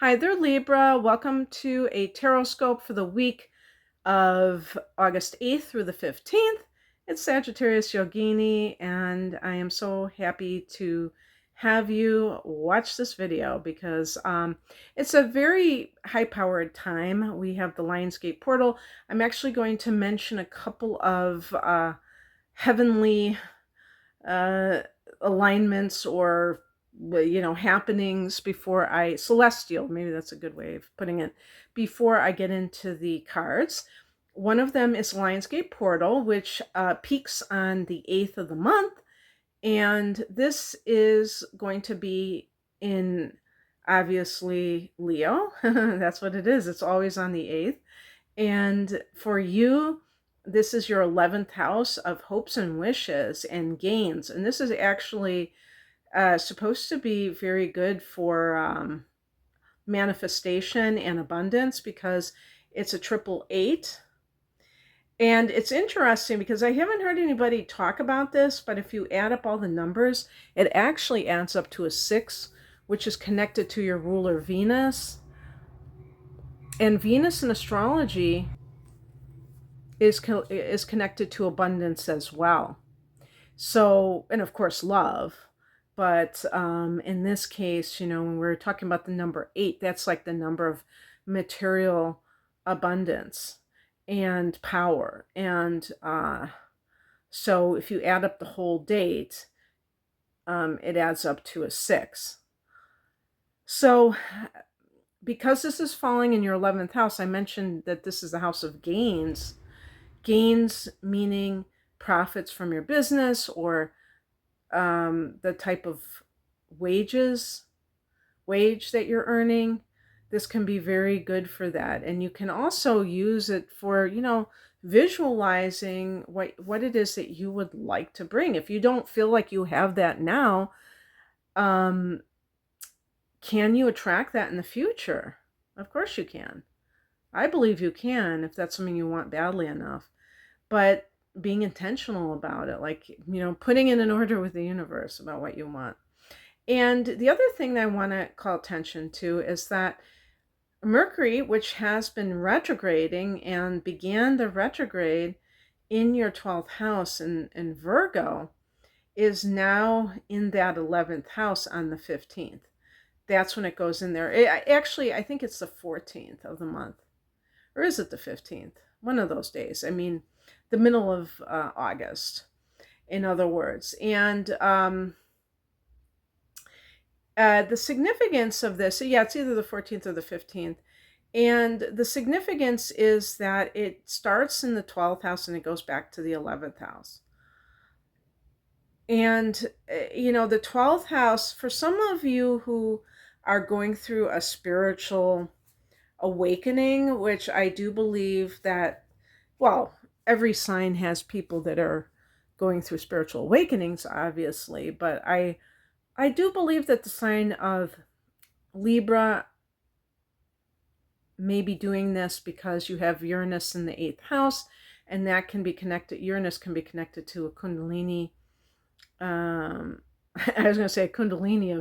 Hi there, Libra. Welcome to a Tarotscope for the week of August 8th through the 15th. It's Sagittarius Yogini, and I am so happy to have you watch this video because it's a very high-powered time. We have the Lionsgate portal. I'm actually going to mention a couple of heavenly uh, alignments or happenings celestial, maybe that's a good way of putting it, before I get into the cards. One of them is Lionsgate Portal, which peaks on the 8th of the month, and this is going to be in, obviously, Leo. That's what it is. It's always on the 8th. And for you, this is your 11th house of hopes and wishes and gains. And this is actually supposed to be very good for manifestation and abundance because it's a 888. And it's interesting because I haven't heard anybody talk about this, but if you add up all the numbers, it actually adds up to a 6, which is connected to your ruler Venus. And Venus in astrology is connected to abundance as well. So, and of course, love. But in this case, when we're talking about the number 8, that's like the number of material abundance and power. And so if you add up the whole date, it adds up to a 6. So because this is falling in your 11th house, I mentioned that this is the house of gains. Gains meaning profits from your business or the type of wage that you're earning. This can be very good for that. And you can also use it for, visualizing what it is that you would like to bring. If you don't feel like you have that now, can you attract that in the future? Of course you can. I believe you can if that's something you want badly enough. But being intentional about it, like, putting in an order with the universe about what you want. And the other thing that I want to call attention to is that Mercury, which has been retrograding and began the retrograde in your 12th house in Virgo, is now in that 11th house on the 15th. That's when it goes in there. I think it's the 14th of the month. Or is it the 15th? One of those days. I mean, the middle of August, in other words. And the significance of this, it's either the 14th or the 15th. And the significance is that it starts in the 12th house and it goes back to the 11th house. And, the 12th house, for some of you who are going through a spiritual awakening, which I do believe that, well, every sign has people that are going through spiritual awakenings, obviously, but I do believe that the sign of Libra may be doing this because you have Uranus in the 8th house, and that can be connected, Uranus can be connected to a Kundalini, I was going to say a Kundalini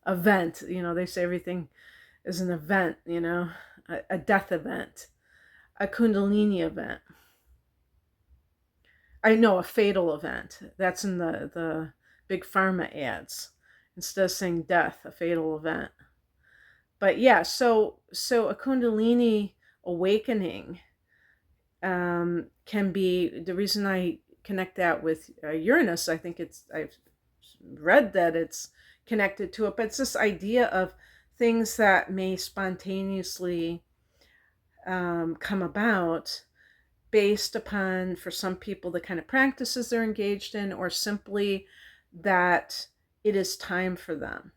event, they say everything is an event, a death event, a Kundalini event. I know, a fatal event. That's in the big pharma ads. Instead of saying death, a fatal event. But yeah, so a Kundalini awakening can be, the reason I connect that with Uranus, I've read that it's connected to it, but it's this idea of things that may spontaneously come about based upon, for some people, the kind of practices they're engaged in, or simply that it is time for them.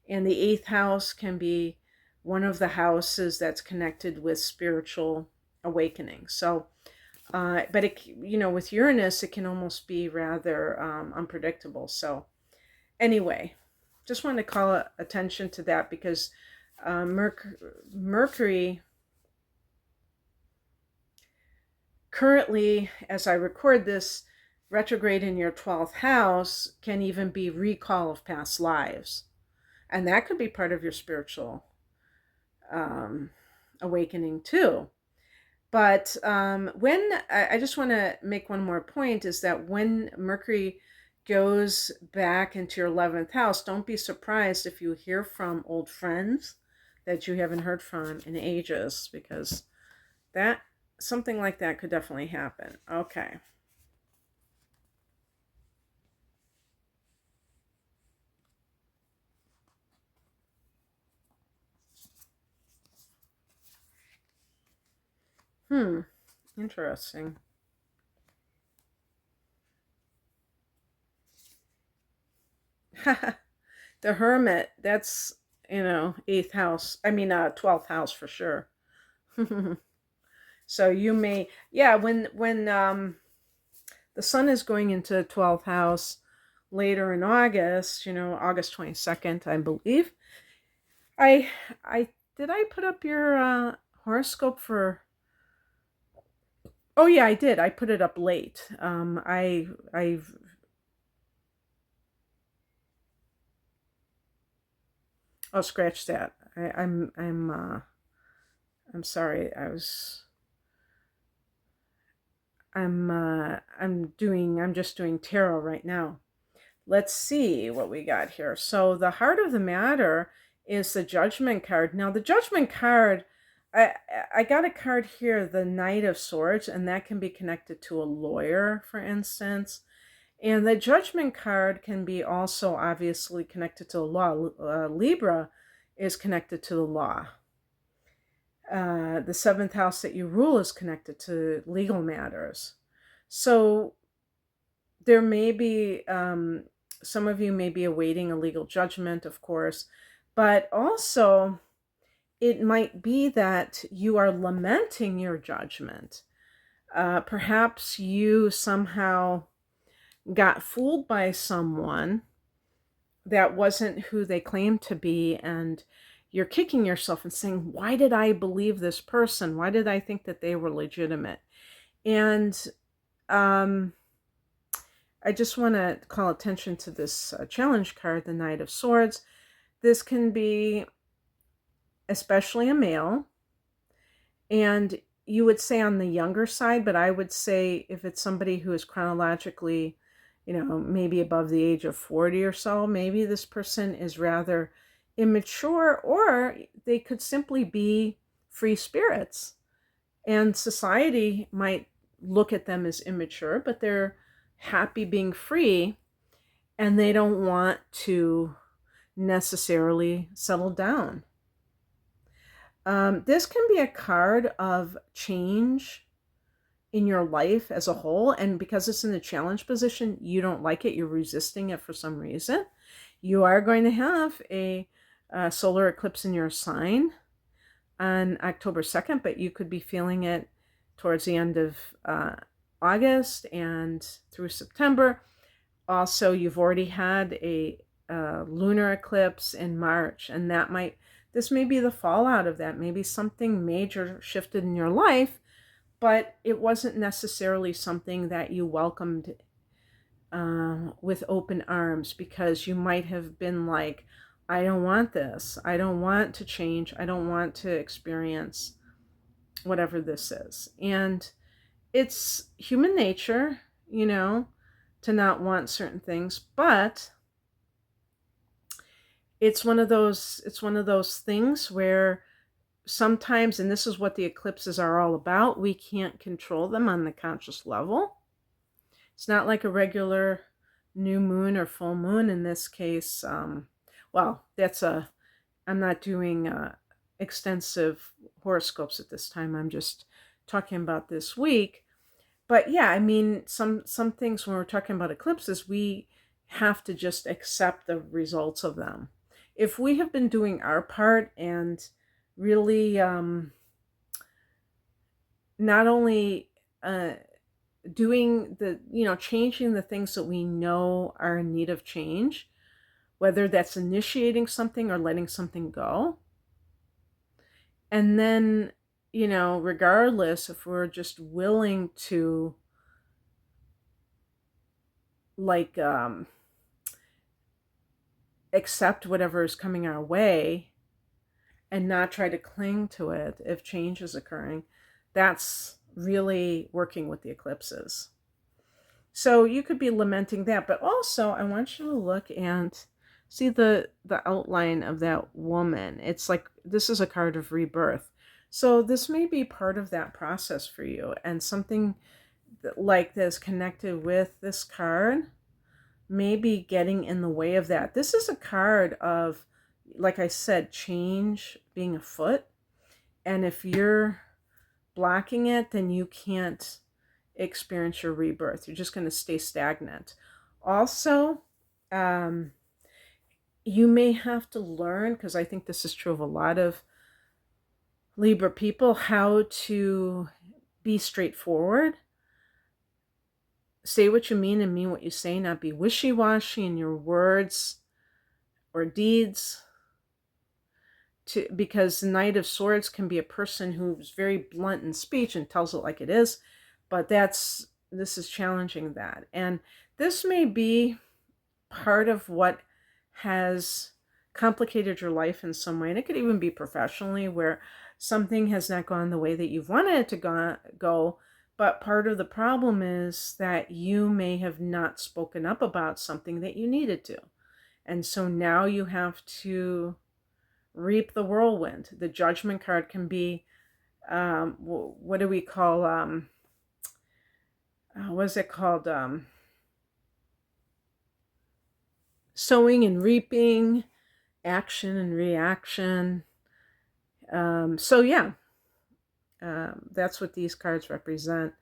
And the 8th house can be one of the houses that's connected with spiritual awakening. So, but it, with Uranus, it can almost be rather unpredictable. So anyway, just wanted to call attention to that because Mercury currently, as I record this, retrograde in your 12th house can even be recall of past lives. And that could be part of your spiritual awakening too. But when I just want to make one more point is that when Mercury goes back into your 11th house, don't be surprised if you hear from old friends that you haven't heard from in ages, because that something like that could definitely happen. Okay. Interesting. The Hermit, that's, 8th house. I mean, 12th house for sure. So you may, yeah, when the sun is going into 12th house later in August, August 22nd, I believe. I I did I put up your horoscope for. Oh yeah, I did. I put it up late. I've Oh, scratch that. I'm sorry. I'm just doing tarot right now. Let's see what we got here. So the heart of the matter is the Judgment card. Now the Judgment card, I I got a card here, the Knight of Swords, and that can be connected to a lawyer, for instance. And the Judgment card can be also obviously connected to the law. Libra is connected to the law. The seventh house that you rule is connected to legal matters. So there may be, some of you may be awaiting a legal judgment, of course, but also it might be that you are lamenting your judgment. Perhaps you somehow got fooled by someone that wasn't who they claimed to be, and you're kicking yourself and saying, why did I believe this person? Why did I think that they were legitimate? And I just want to call attention to this challenge card, the Knight of Swords. This can be especially a male, and you would say on the younger side, but I would say if it's somebody who is chronologically, maybe above the age of 40 or so, maybe this person is rather immature, or they could simply be free spirits. And society might look at them as immature, but they're happy being free, and they don't want to necessarily settle down. This can be a card of change in your life as a whole, and because it's in the challenge position, you don't like it, you're resisting it for some reason. You are going to have a solar eclipse in your sign on October 2nd, but you could be feeling it towards the end of August and through September. Also, you've already had a lunar eclipse in March, and this may be the fallout of that. Maybe something major shifted in your life, but it wasn't necessarily something that you welcomed with open arms, because you might have been like, I don't want this. I don't want to change. I don't want to experience whatever this is. And it's human nature, to not want certain things, but it's one of those things where sometimes, and this is what the eclipses are all about, we can't control them on the conscious level. It's not like a regular new moon or full moon in this case. I'm not doing extensive horoscopes at this time. I'm just talking about this week. But yeah, I mean, some things when we're talking about eclipses, we have to just accept the results of them. If we have been doing our part and really not only doing changing the things that we know are in need of change, whether that's initiating something or letting something go, and then regardless if we're just willing to accept whatever is coming our way, and not try to cling to it if change is occurring. That's really working with the eclipses. So you could be lamenting that, but also I want you to look and see the outline of that woman. It's like this is a card of rebirth. So this may be part of that process for you, and something like this connected with this card may be getting in the way of that. This is a card of, like I said, change being afoot. And if you're blocking it, then you can't experience your rebirth. You're just going to stay stagnant. Also, you may have to learn, because I think this is true of a lot of Libra people, how to be straightforward. Say what you mean and mean what you say, not be wishy-washy in your words or deeds. Because the Knight of Swords can be a person who's very blunt in speech and tells it like it is, but this is challenging that. And this may be part of what has complicated your life in some way, and it could even be professionally, where something has not gone the way that you've wanted it to go, but part of the problem is that you may have not spoken up about something that you needed to. And so now you have to reap the whirlwind. The Judgment card can be, what do we call, what is it called? Sowing and reaping, action and reaction. So yeah, that's what these cards represent.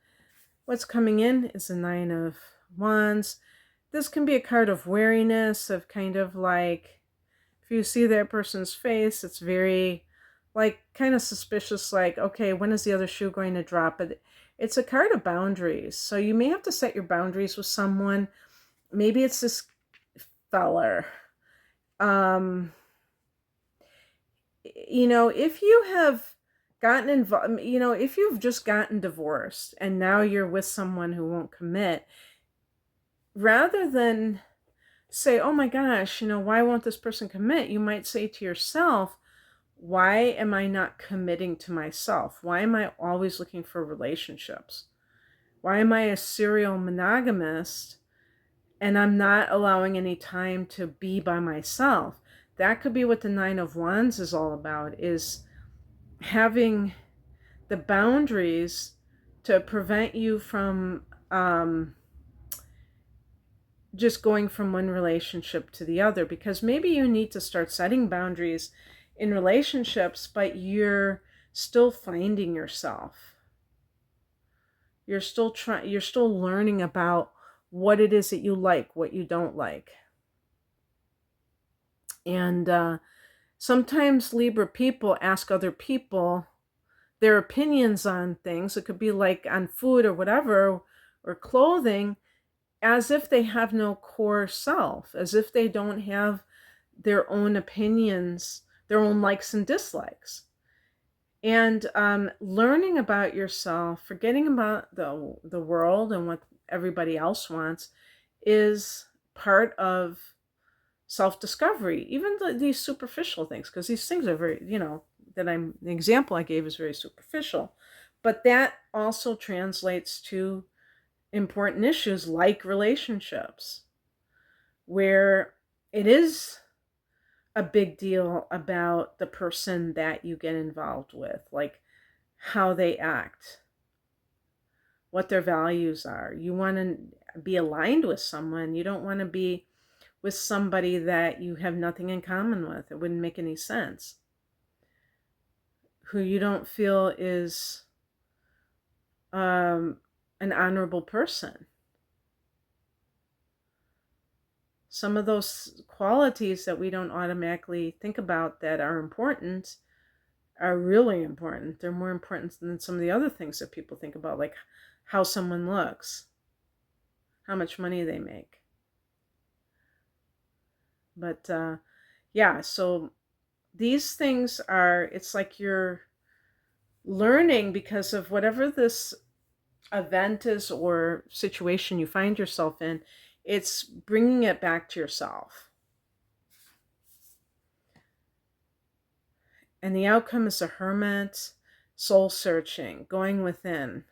What's coming in is the Nine of Wands. This can be a card of wariness, of kind of like, if you see that person's face, it's very like kind of suspicious, like, okay, when is the other shoe going to drop? But it's a card of boundaries. So you may have to set your boundaries with someone. Maybe it's this feller. You know, if you have gotten involved, you know, if you've just gotten divorced and now you're with someone who won't commit, rather than say, oh my gosh, you know, why won't this person commit? You might say to yourself, why am I not committing to myself? Why am I always looking for relationships? Why am I a serial monogamist and I'm not allowing any time to be by myself? That could be what the Nine of Wands is all about, is having the boundaries to prevent you from just going from one relationship to the other. Because maybe you need to start setting boundaries in relationships, but you're still finding yourself. You're still learning about what it is that you like, what you don't like. And sometimes Libra people ask other people their opinions on things. It could be like on food or whatever, or clothing, as if they have no core self, as if they don't have their own opinions, their own likes and dislikes. And learning about yourself, forgetting about the world and what everybody else wants, is part of self-discovery. Even these superficial things, because these things are very, you know, the example I gave is very superficial. But that also translates to important issues like relationships, where it is a big deal about the person that you get involved with, like how they act, what their values are. You want to be aligned with someone. You don't want to be with somebody that you have nothing in common with. It wouldn't make any sense. Who you don't feel is an honorable person. Some of those qualities that we don't automatically think about that are important are really important. They're more important than some of the other things that people think about, like how someone looks, how much money they make. But yeah, so these things are, it's like you're learning because of whatever this event is or situation you find yourself in, it's bringing it back to yourself. And the outcome is a hermit, soul searching, going within.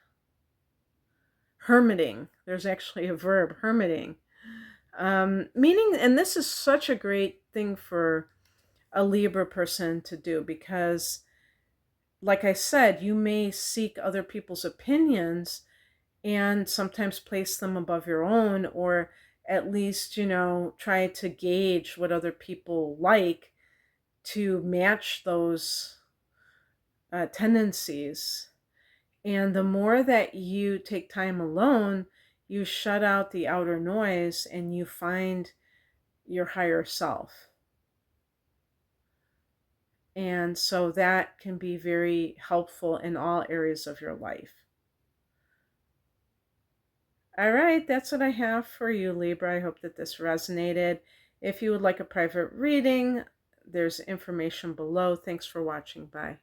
Hermiting. There's actually a verb, hermiting. Meaning, and this is such a great thing for a Libra person to do, because like I said, you may seek other people's opinions and sometimes place them above your own, or at least, try to gauge what other people like to match those tendencies. And the more that you take time alone, you shut out the outer noise and you find your higher self. And so that can be very helpful in all areas of your life. All right, that's what I have for you, Libra. I hope that this resonated. If you would like a private reading, there's information below. Thanks for watching. Bye.